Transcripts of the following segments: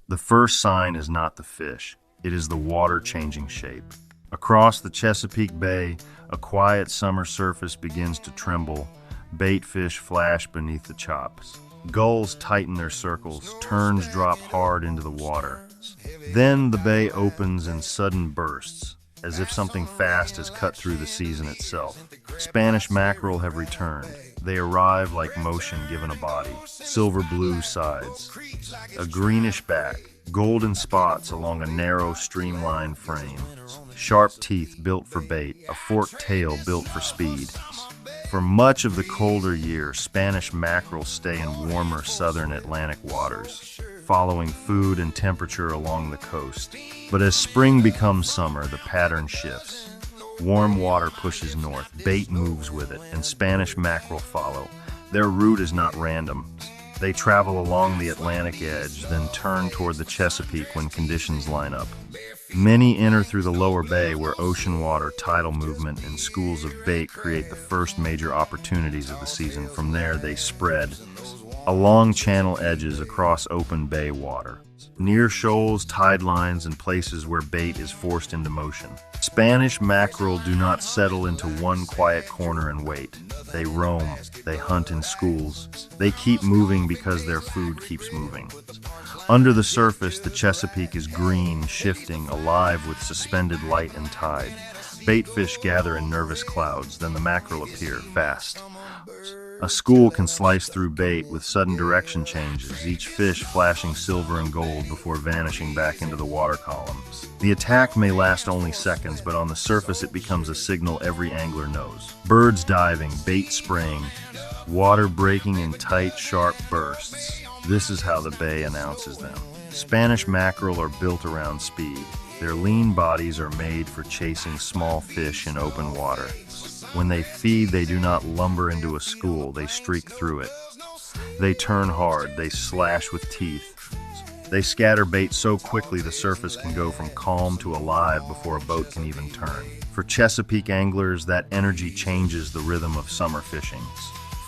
The first sign is not the fish, it is the water changing shape. Across the Chesapeake Bay, a quiet summer surface begins to tremble. Baitfish flash beneath the chops. Gulls tighten their circles, terns drop hard into the water. Then the bay opens in sudden bursts, as if something fast has cut through the season itself. Spanish mackerel have returned. They arrive like motion given a body. Silver blue sides, a greenish back, golden spots along a narrow streamlined frame, sharp teeth built for bait, a forked tail built for speed. For much of the colder year, Spanish mackerel stay in warmer southern Atlantic waters, following food and temperature along the coast. But as spring becomes summer, the pattern shifts. Warm water pushes north, bait moves with it, and Spanish mackerel follow. Their route is not random. They travel along the Atlantic edge, then turn toward the Chesapeake when conditions line up. Many enter through the lower bay where ocean water, tidal movement, and schools of bait create the first major opportunities of the season. From there, they spread along channel edges across open bay water, near shoals, tide lines, and places where bait is forced into motion. Spanish mackerel do not settle into one quiet corner and wait. They roam, they hunt in schools. They keep moving because their food keeps moving. Under the surface, the Chesapeake is green, shifting, alive with suspended light and tide. Baitfish gather in nervous clouds, then the mackerel appear, fast. A school can slice through bait with sudden direction changes, each fish flashing silver and gold before vanishing back into the water columns. The attack may last only seconds, but on the surface it becomes a signal every angler knows. Birds diving, bait spraying, water breaking in tight, sharp bursts. This is how the bay announces them. Spanish mackerel are built around speed. Their lean bodies are made for chasing small fish in open water. When they feed, they do not lumber into a school, they streak through it. They turn hard, they slash with teeth. They scatter bait so quickly the surface can go from calm to alive before a boat can even turn. For Chesapeake anglers, that energy changes the rhythm of summer fishing.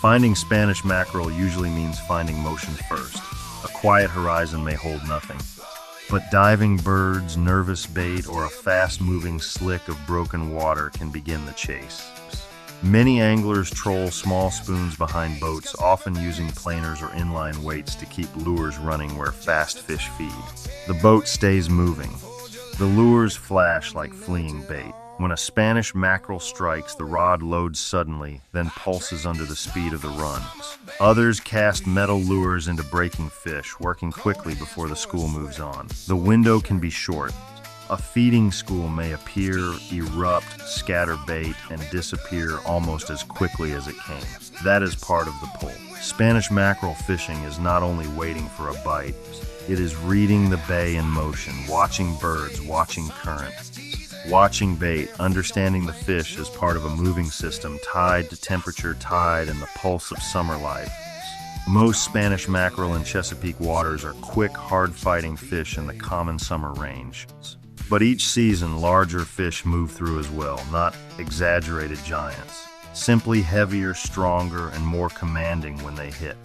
Finding Spanish mackerel usually means finding motion first. A quiet horizon may hold nothing, but diving birds, nervous bait, or a fast-moving slick of broken water can begin the chase. Many anglers troll small spoons behind boats, often using planers or inline weights to keep lures running where fast fish feed. The boat stays moving. The lures flash like fleeing bait. When a Spanish mackerel strikes, the rod loads suddenly, then pulses under the speed of the run. Others cast metal lures into breaking fish, working quickly before the school moves on. The window can be short. A feeding school may appear, erupt, scatter bait, and disappear almost as quickly as it came. That is part of the pull. Spanish mackerel fishing is not only waiting for a bite, it is reading the bay in motion, watching birds, watching current. Watching bait, understanding the fish as part of a moving system tied to temperature, tide, and the pulse of summer life. Most Spanish mackerel in Chesapeake waters are quick, hard-fighting fish in the common summer range. But each season, larger fish move through as well, not exaggerated giants. Simply heavier, stronger, and more commanding when they hit.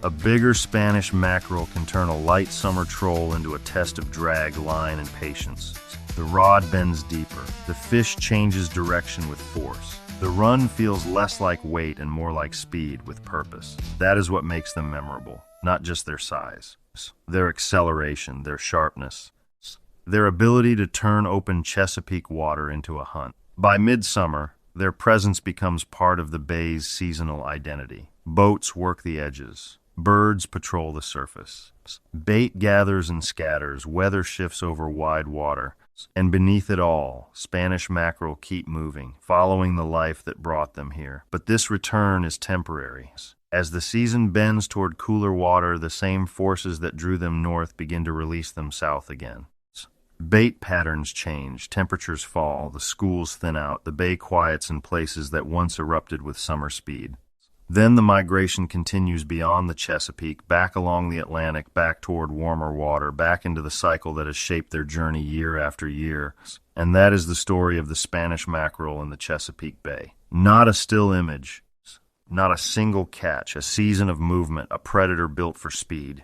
A bigger Spanish mackerel can turn a light summer troll into a test of drag, line, and patience. The rod bends deeper. The fish changes direction with force. The run feels less like weight and more like speed with purpose. That is what makes them memorable, not just their size. Their acceleration, their sharpness, their ability to turn open Chesapeake water into a hunt. By midsummer, their presence becomes part of the bay's seasonal identity. Boats work the edges. Birds patrol the surface. Bait gathers and scatters. Weather shifts over wide water. And beneath it all, Spanish mackerel keep moving, following the life that brought them here. But this return is temporary. As the season bends toward cooler water, the same forces that drew them north begin to release them south again. Bait patterns change, temperatures fall, the schools thin out, the bay quiets in places that once erupted with summer speed. Then the migration continues beyond the Chesapeake, back along the Atlantic, back toward warmer water, back into the cycle that has shaped their journey year after year. And that is the story of the Spanish mackerel in the Chesapeake Bay. Not a still image, not a single catch, a season of movement, a predator built for speed.